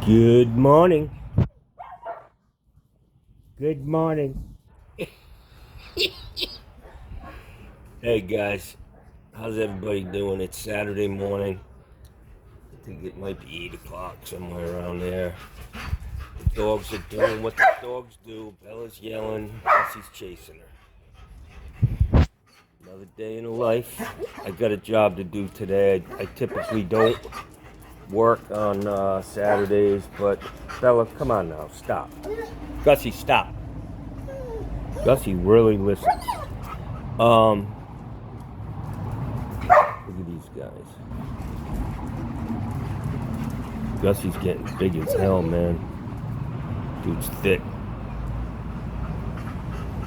Good morning. Good morning. Hey guys, how's everybody doing? It's Saturday morning. I think it might be 8 o'clock, somewhere around there. The dogs are doing what the dogs do. Bella's yelling, Jesse's chasing her. Another day in the life. I got a job to do today. I typically don't work on Saturdays, but Bella, come on now, stop. Gussie, stop. Gussie really listens. Look at these guys. Gussie's getting big as hell, man. Dude's thick.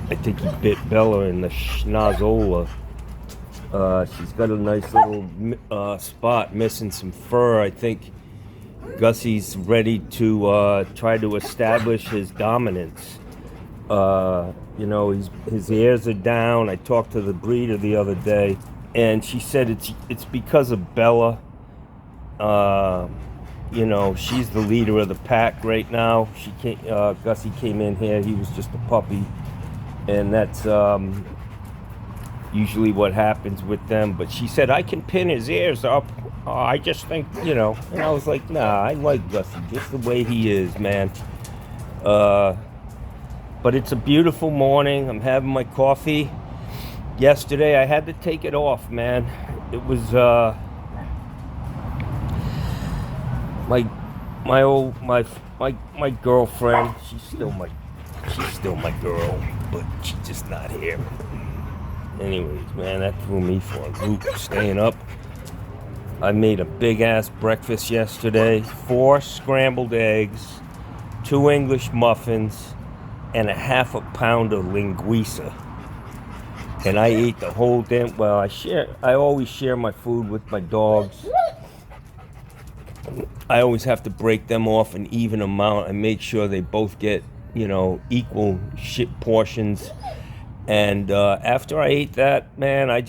I think he bit Bella in the schnozola. She's got a nice little spot missing some fur. I think Gussie's ready to try to establish his dominance. His ears are down. I talked to the breeder the other day, and she said it's because of Bella. She's the leader of the pack right now. Gussie came in here. He was just a puppy, and that's usually what happens with them. But she said I can pin his ears up. I just think, And I was like, nah, I like Gussie just the way he is, man. But it's a beautiful morning. I'm having my coffee. Yesterday I had to take it off, man. It was my girlfriend. She's still my girl, but she's just not here. Anyways, man, that threw me for a loop. Staying up. I made a big ass breakfast yesterday. 4 scrambled eggs, 2 English muffins, and a half a pound of linguiça. And I ate the whole damn. Well, I always share my food with my dogs. I always have to break them off an even amount. I make sure they both get, equal shit portions. And after I ate that, man, I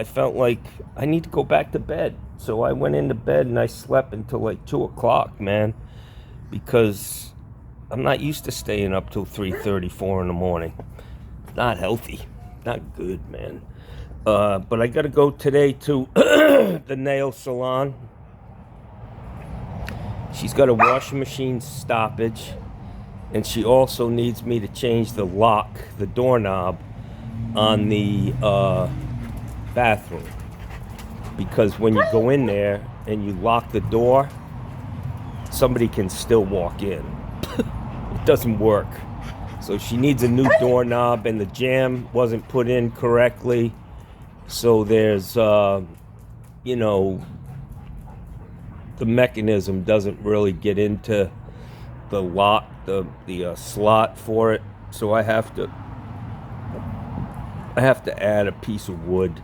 felt like I need to go back to bed. So I went into bed and I slept until like 2 o'clock, man, because I'm not used to staying up till 3:30, 4 in the morning. Not healthy. Not good, man. But I got to go today to the nail salon. She's got a washing machine stoppage, and she also needs me to change the lock, the doorknob, on the bathroom. Because when you go in there and you lock the door, somebody can still walk in. It doesn't work. So she needs a new doorknob, and the jamb wasn't put in correctly. So there's, the mechanism doesn't really get into the lock, the slot for it. So I have to add a piece of wood,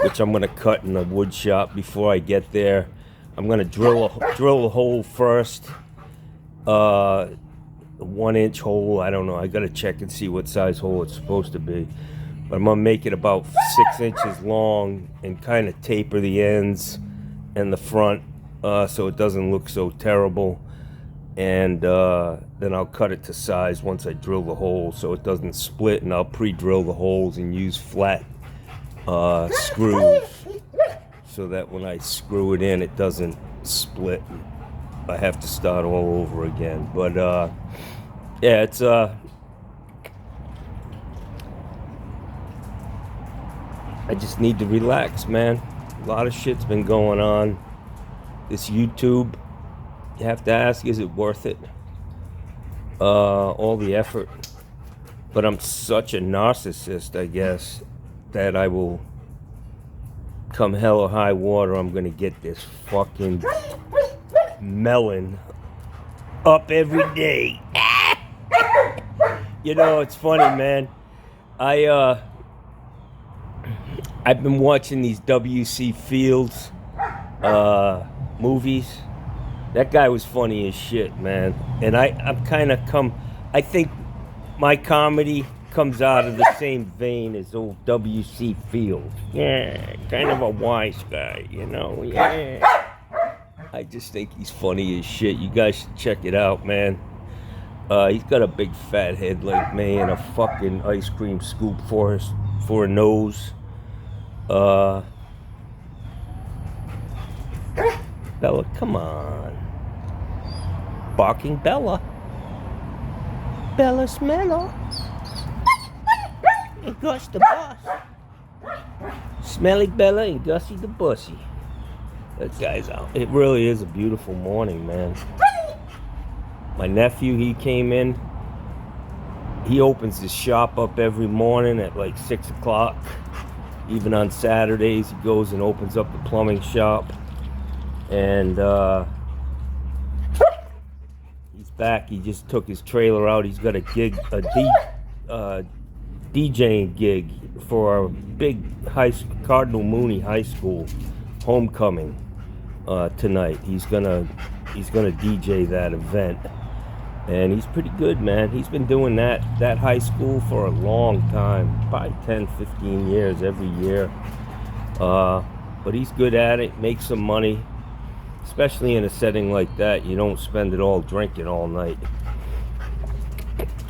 which I'm gonna cut in the wood shop before I get there. I'm gonna drill a hole first. A 1-inch hole. I don't know. I gotta check and see what size hole it's supposed to be. But I'm gonna make it about 6 inches long and kind of taper the ends and the front so it doesn't look so terrible. And then I'll cut it to size once I drill the hole so it doesn't split. And I'll pre-drill the holes and use flat screws so that when I screw it in, it doesn't split. I have to start all over again. But yeah, it's I just need to relax, man. A lot of shit's been going on. This YouTube, you have to ask, is it worth it? All the effort. But I'm such a narcissist, I guess, that I will, come hell or high water, I'm gonna get this fucking melon up every day. It's funny, man. I've been watching these W.C. Fields movies. That guy was funny as shit, man. And I think my comedy comes out of the same vein as old W.C. Fields. Yeah, kind of a wise guy, Yeah. I just think he's funny as shit. You guys should check it out, man. He's got a big fat head like me and a fucking ice cream scoop for a nose. Bella, come on. Barking Bella. Bella Smello. And Gus the boss. Smelly Bella and Gussie the bussy. That guy's out. It really is a beautiful morning, man. My nephew, he came in. He opens his shop up every morning at like 6 o'clock. Even on Saturdays, he goes and opens up the plumbing shop. And he's back. He just took his trailer out. He's got a gig, DJing gig for a big Cardinal Mooney High School homecoming tonight. He's gonna DJ that event, and he's pretty good, man. He's been doing that high school for a long time, probably 10, 15 years every year. But he's good at it, makes some money, especially in a setting like that. You don't spend it all drinking all night.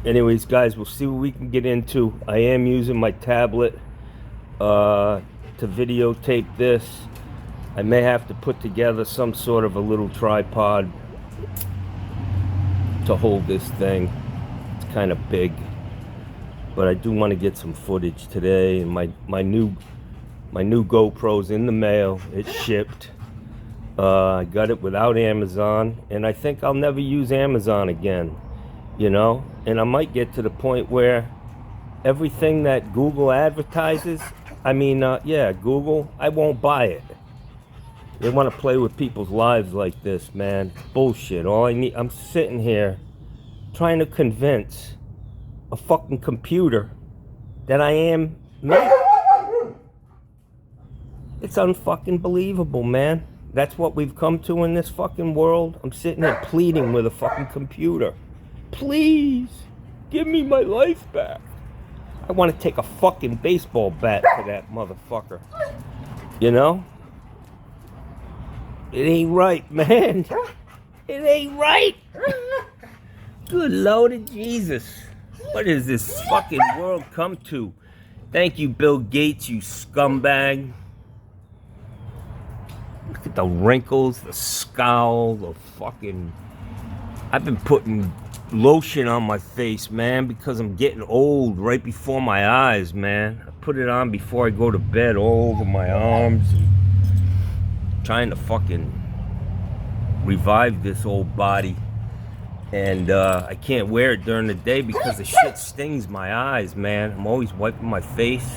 Anyways, guys, we'll see what we can get into. I am using my tablet to videotape this. I may have to put together some sort of a little tripod to hold this thing. It's kind of big, but I do want to get some footage today. And my new GoPro's in the mail. It's shipped. I got it without Amazon, and I think I'll never use Amazon again, you know? And I might get to the point where everything that Google advertises, Google, I won't buy it. They want to play with people's lives like this, man. Bullshit. I'm sitting here trying to convince a fucking computer that I am me. It's unfucking believable, man. That's what we've come to in this fucking world. I'm sitting here pleading with a fucking computer. Please, give me my life back. I want to take a fucking baseball bat to that motherfucker. You know? It ain't right, man. It ain't right. Good Lord of Jesus. What has this fucking world come to? Thank you, Bill Gates, you scumbag. Look at the wrinkles, the scowl, the fucking... I've been putting lotion on my face, man, because I'm getting old right before my eyes, man. I put it on before I go to bed, all over my arms. Trying to fucking revive this old body. And I can't wear it during the day because the shit stings my eyes, man. I'm always wiping my face.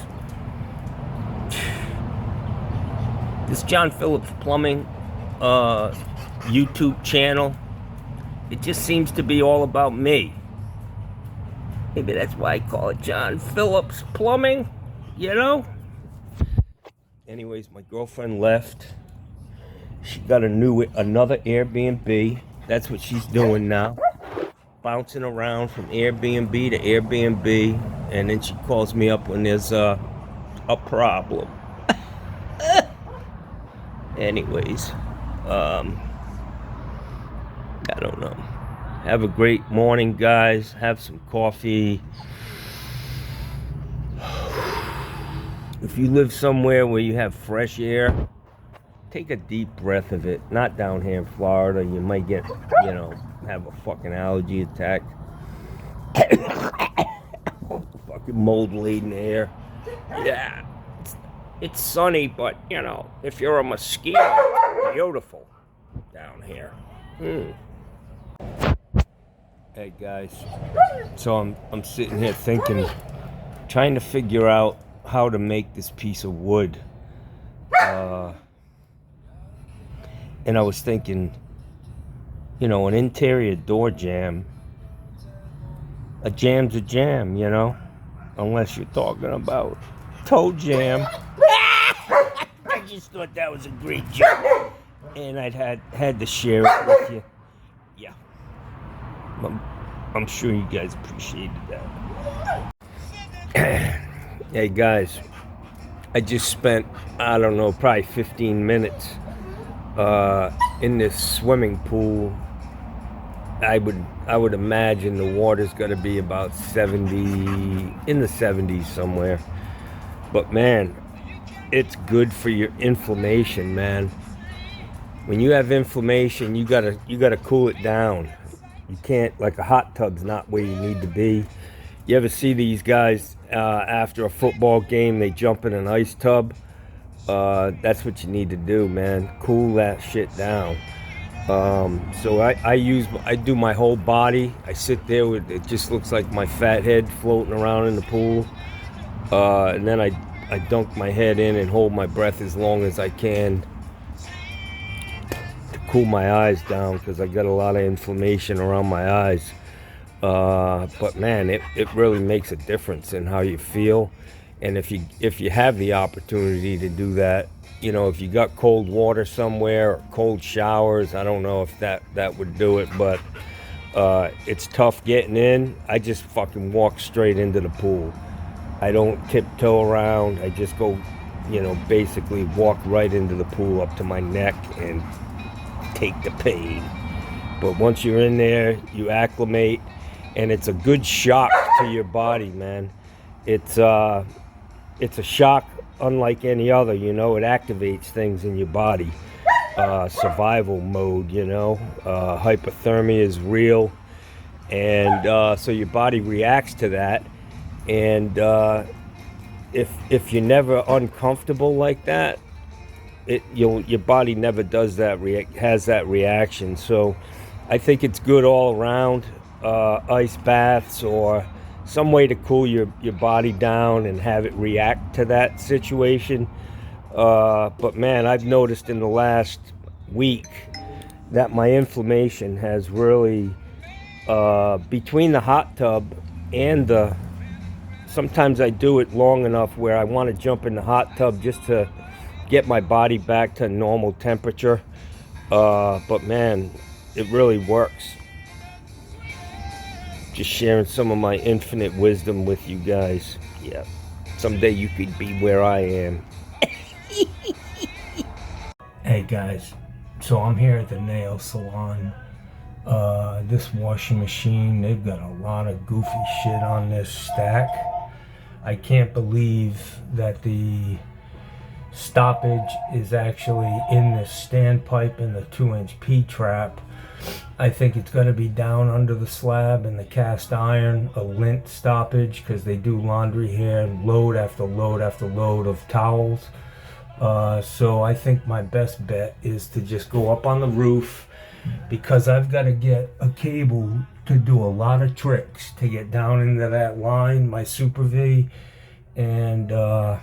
This John Phillips Plumbing YouTube channel, it just seems to be all about me. Maybe that's why I call it John Phillips Plumbing, you know? Anyways, my girlfriend left. She got another Airbnb. That's what she's doing now. Bouncing around from Airbnb to Airbnb. And then she calls me up when there's a problem. Anyways, I don't know. Have a great morning, guys. Have some coffee. If you live somewhere where you have fresh air, take a deep breath of it. Not down here in Florida. You might get, have a fucking allergy attack. Fucking mold-laden air. Yeah. It's sunny, but, if you're a mosquito, beautiful down here. Hey, guys. So I'm sitting here thinking, trying to figure out how to make this piece of wood. And I was thinking, an interior door jamb. A jam's a jam, unless you're talking about toe jam. I just thought that was a great joke, and I'd had to share it with you. Yeah, I'm sure you guys appreciated that. Hey guys, I just spent, I don't know, probably 15 minutes in this swimming pool, I would imagine the water's got to be about 70, in the 70s somewhere. But man, it's good for your inflammation, man. When you have inflammation, you gotta cool it down. You can't, like, a hot tub's not where you need to be. You ever see these guys after a football game, they jump in an ice tub? That's what you need to do, man. Cool that shit down. So I do my whole body. I sit there with, it just looks like my fat head floating around in the pool. And then I dunk my head in and hold my breath as long as I can to cool my eyes down, because I got a lot of inflammation around my eyes. But man, it really makes a difference in how you feel. And if you have the opportunity to do that, you know, if you got cold water somewhere or cold showers, I don't know if that would do it, but it's tough getting in. I just fucking walk straight into the pool. I don't tiptoe around. I just go, you know, basically walk right into the pool up to my neck and take the pain. But once you're in there, you acclimate, and it's a good shock to your body, man. It's a shock unlike any other, you know. It activates things in your body. Survival mode, you know. Hypothermia is real, and so your body reacts to that. And if you're never uncomfortable like that, your body never does that, has that reaction. So I think it's good all around. Ice baths or some way to cool your body down and have it react to that situation. But man, I've noticed in the last week that my inflammation has really, between the hot tub and sometimes I do it long enough where I want to jump in the hot tub just to get my body back to normal temperature. But man, it really works. Just sharing some of my infinite wisdom with you guys. Yeah, someday you could be where I am. Hey guys, so I'm here at the nail salon. This washing machine, they've got a lot of goofy shit on this stack. I can't believe that the stoppage is actually in the standpipe in the 2-inch P-trap. I think it's going to be down under the slab in the cast iron, a lint stoppage, because they do laundry here and load after load after load of towels. So I think my best bet is to just go up on the roof, because I've got to get a cable to do a lot of tricks to get down into that line, my Super V, and I'm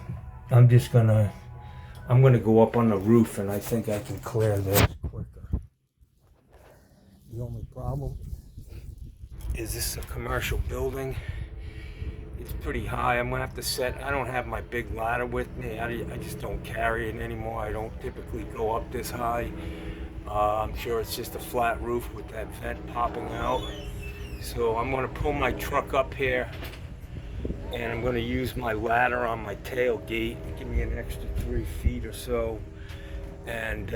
gonna go up on the roof, and I think I can clear this quicker. The only problem is this is a commercial building. It's pretty high. I'm gonna have to set, I don't have my big ladder with me. I just don't carry it anymore. I don't typically go up this high. I'm sure it's just a flat roof with that vent popping out. So I'm gonna pull my truck up here, and I'm gonna use my ladder on my tailgate, give me an extra 3 feet or so, and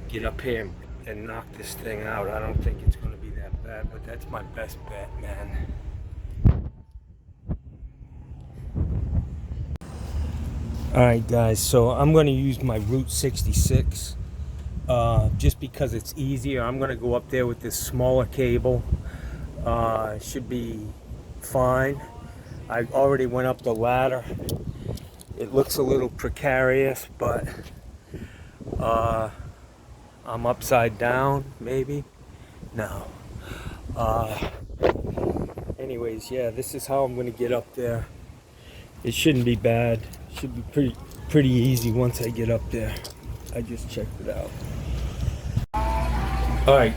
get up here and knock this thing out. I don't think it's gonna be that bad, but that's my best bet, man. Alright guys, so I'm gonna use my Route 66. Just because it's easier. I'm going to go up there with this smaller cable. Should be fine. I already went up the ladder. It looks a little precarious, but I'm upside down, maybe? No. Anyways, yeah, this is how I'm going to get up there. It shouldn't be bad. It should be pretty easy once I get up there. I just checked it out. Alright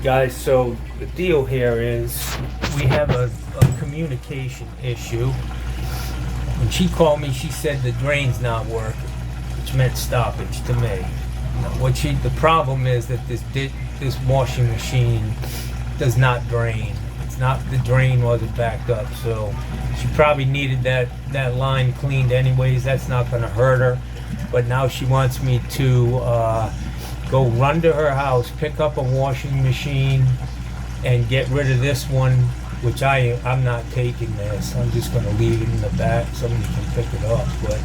guys, so the deal here is we have a communication issue. When she called me, she said the drain's not working, which meant stoppage to me. The problem is that this washing machine does not drain. It's not, the drain wasn't backed up, so she probably needed that line cleaned anyways. That's not going to hurt her. But now she wants me to go run to her house, pick up a washing machine, and get rid of this one, which I'm not taking this. I'm just going to leave it in the back. Somebody can pick it up. But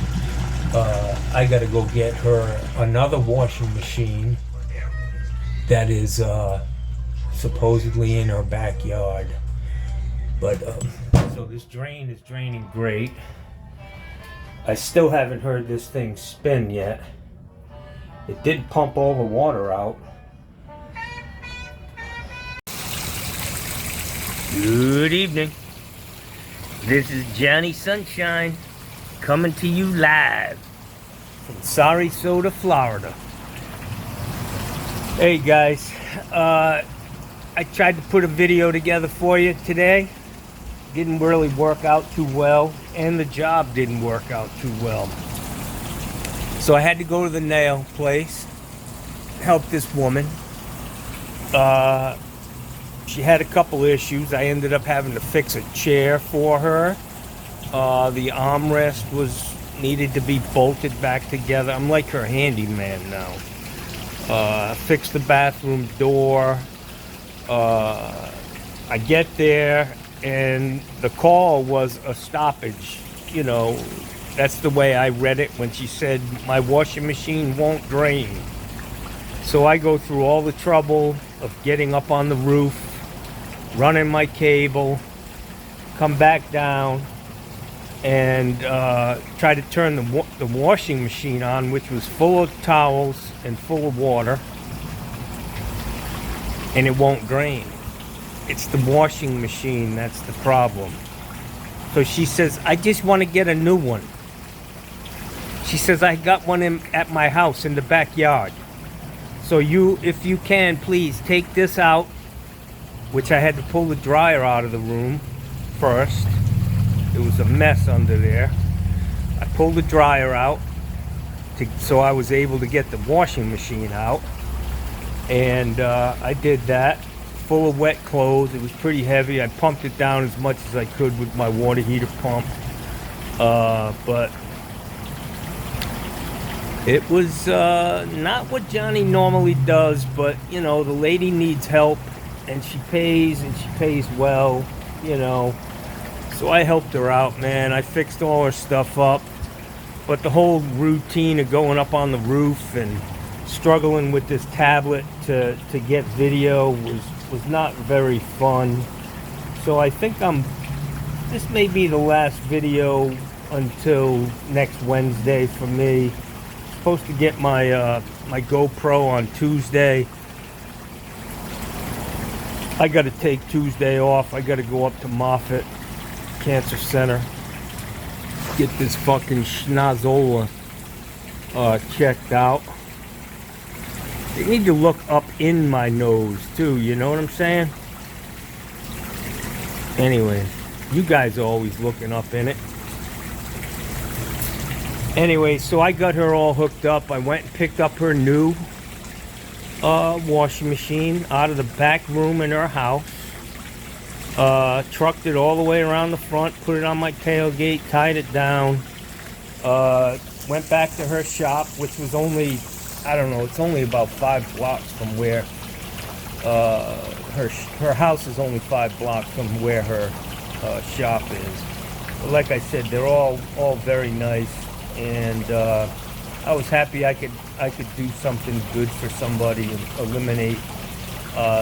I got to go get her another washing machine that is supposedly in her backyard. But so this drain is draining great. I still haven't heard this thing spin yet. It did pump all the water out. Good evening. This is Johnny Sunshine coming to you live from Sarasota, Florida. Hey guys, I tried to put a video together for you today. Didn't really work out too well, and the job didn't work out too well. So I had to go to the nail place, help this woman. She had a couple issues. I ended up having to fix a chair for her. The armrest needed to be bolted back together. I'm like her handyman now. Fixed the bathroom door. I get there, and the call was a stoppage. You know, that's the way I read it when she said, my washing machine won't drain. So I go through all the trouble of getting up on the roof, running my cable, come back down, and try to turn the washing machine on, which was full of towels and full of water, and it won't drain. It's the washing machine that's the problem. So she says, I just want to get a new one. She says, I got one at my house in the backyard. So if you can, please take this out, which I had to pull the dryer out of the room first. It was a mess under there. I pulled the dryer out so I was able to get the washing machine out. And I did that, full of wet clothes. It was pretty heavy. I pumped it down as much as I could with my water heater pump. But it was not what Johnny normally does, but you know, the lady needs help, and she pays well, you know. So I helped her out, man. I fixed all her stuff up, but the whole routine of going up on the roof and struggling with this tablet to get video was not very fun. So I think this may be the last video until next Wednesday for me. Supposed to get my my GoPro on Tuesday. I got to take Tuesday off. I got to go up to Moffitt Cancer Center, get this fucking schnozola checked out. They need to look up in my nose too, you know what I'm saying? Anyway, you guys are always looking up in it. Anyway, so I got her all hooked up. I went and picked up her new washing machine out of the back room in her house. Trucked it all the way around the front, put it on my tailgate, tied it down. Went back to her shop, which was only, I don't know, it's only about 5 blocks from where her house is only 5 blocks from where her shop is. But like I said, they're all very nice. And I was happy I could do something good for somebody and eliminate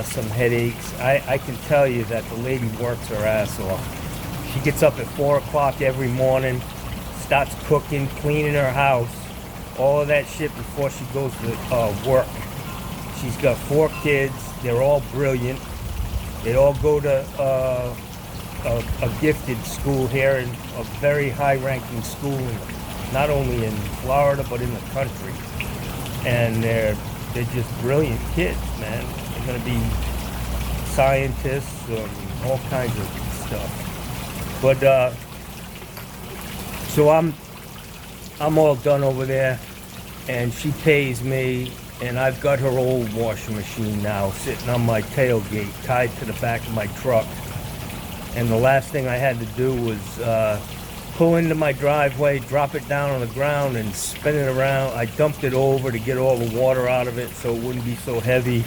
some headaches. I can tell you that the lady works her ass off. She gets up at 4 o'clock every morning, starts cooking, cleaning her house, all of that shit before she goes to work. She's got 4 kids. They're all brilliant. They all go to a gifted school here, in a very high-ranking school, not only in Florida but in the country. And they're just brilliant kids, man. They're gonna be scientists and all kinds of stuff. But so I'm all done over there, and she pays me, and I've got her old washing machine now sitting on my tailgate, tied to the back of my truck. And the last thing I had to do was pull into my driveway, drop it down on the ground, and spin it around. I dumped it over to get all the water out of it so it wouldn't be so heavy.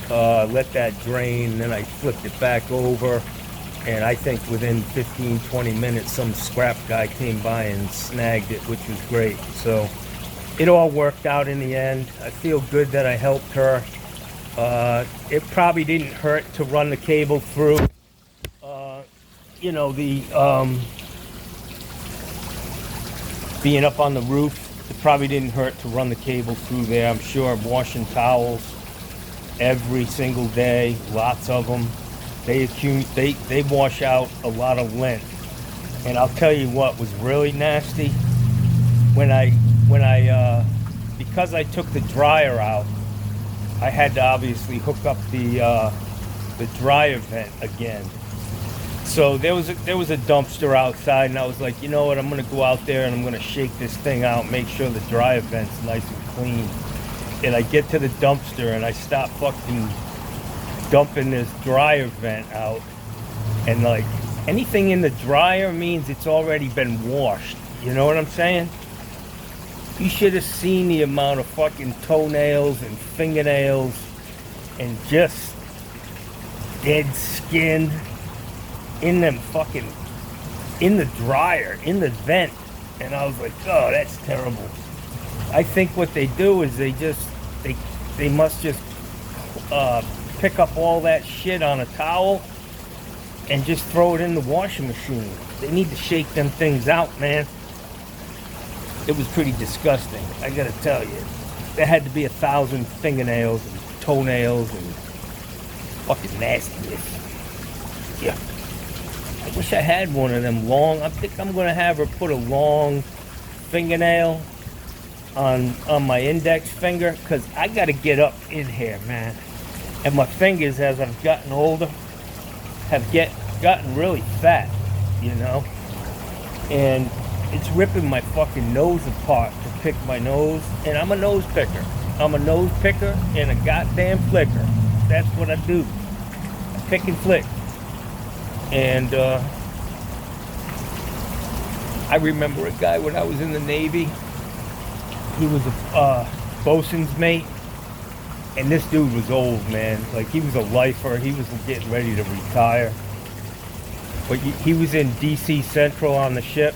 Let that drain, and then I flipped it back over. And I think within 15, 20 minutes, some scrap guy came by and snagged it, which was great. So it all worked out in the end. I feel good that I helped her. It probably didn't hurt to run the cable through. You know, the being up on the roof, it probably didn't hurt to run the cable through there. I'm sure I'm washing towels every single day, lots of them. They wash out a lot of lint. And I'll tell you what was really nasty, when I because I took the dryer out, I had to obviously hook up the dryer vent again. So there was a dumpster outside, and I was like, you know what, I'm gonna go out there and I'm gonna shake this thing out, make sure the dryer vent's nice and clean. And I get to the dumpster and I stop fucking dumping this dryer vent out, and like anything in the dryer means it's already been washed. You know what I'm saying? You should have seen the amount of fucking toenails and fingernails and just dead skin in them fucking, in the dryer, in the vent. And I was like, oh, that's terrible. I think what they do is they must just pick up all that shit on a towel and just throw it in the washing machine. They need to shake them things out, man. It was pretty disgusting, I gotta tell you. There had to be 1,000 fingernails and toenails and fucking nastiness. Yeah. I wish I had one of them long. I think I'm gonna have her put a long fingernail on my index finger, because I gotta get up in here, man. And my fingers, as I've gotten older, have gotten really fat, you know? And it's ripping my fucking nose apart to pick my nose. And I'm a nose picker. I'm a nose picker and a goddamn flicker. That's what I do. I pick and flick. And I remember a guy when I was in the Navy. He was a bosun's mate. And this dude was old, man. Like, he was a lifer. He was getting ready to retire. But he was in DC Central on the ship.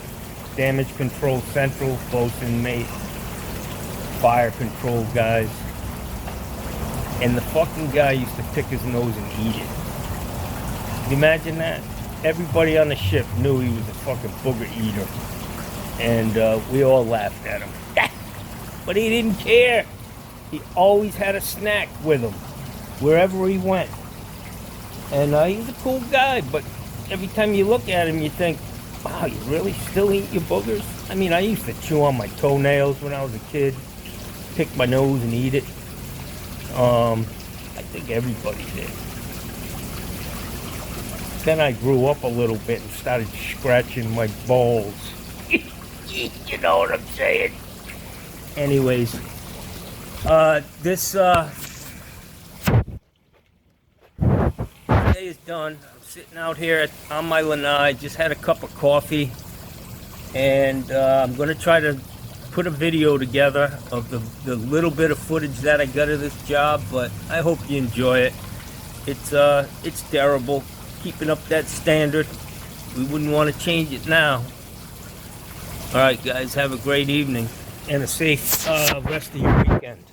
Damage Control Central, bosun mate, fire control guys. And the fucking guy used to pick his nose and eat it. Can you imagine that? Everybody on the ship knew he was a fucking booger eater. And we all laughed at him. But he didn't care. He always had a snack with him, wherever he went. And he was a cool guy, but every time you look at him, you think, wow, you really still eat your boogers? I mean, I used to chew on my toenails when I was a kid, pick my nose and eat it. I think everybody did. Then I grew up a little bit and started scratching my balls. You know what I'm saying? Anyways, this day is done. I'm sitting out here on my lanai, just had a cup of coffee, and I'm going to try to put a video together of the little bit of footage that I got of this job, but I hope you enjoy it. It's terrible, keeping up that standard. We wouldn't want to change it now. All right, guys, have a great evening and a safe rest of your weekend.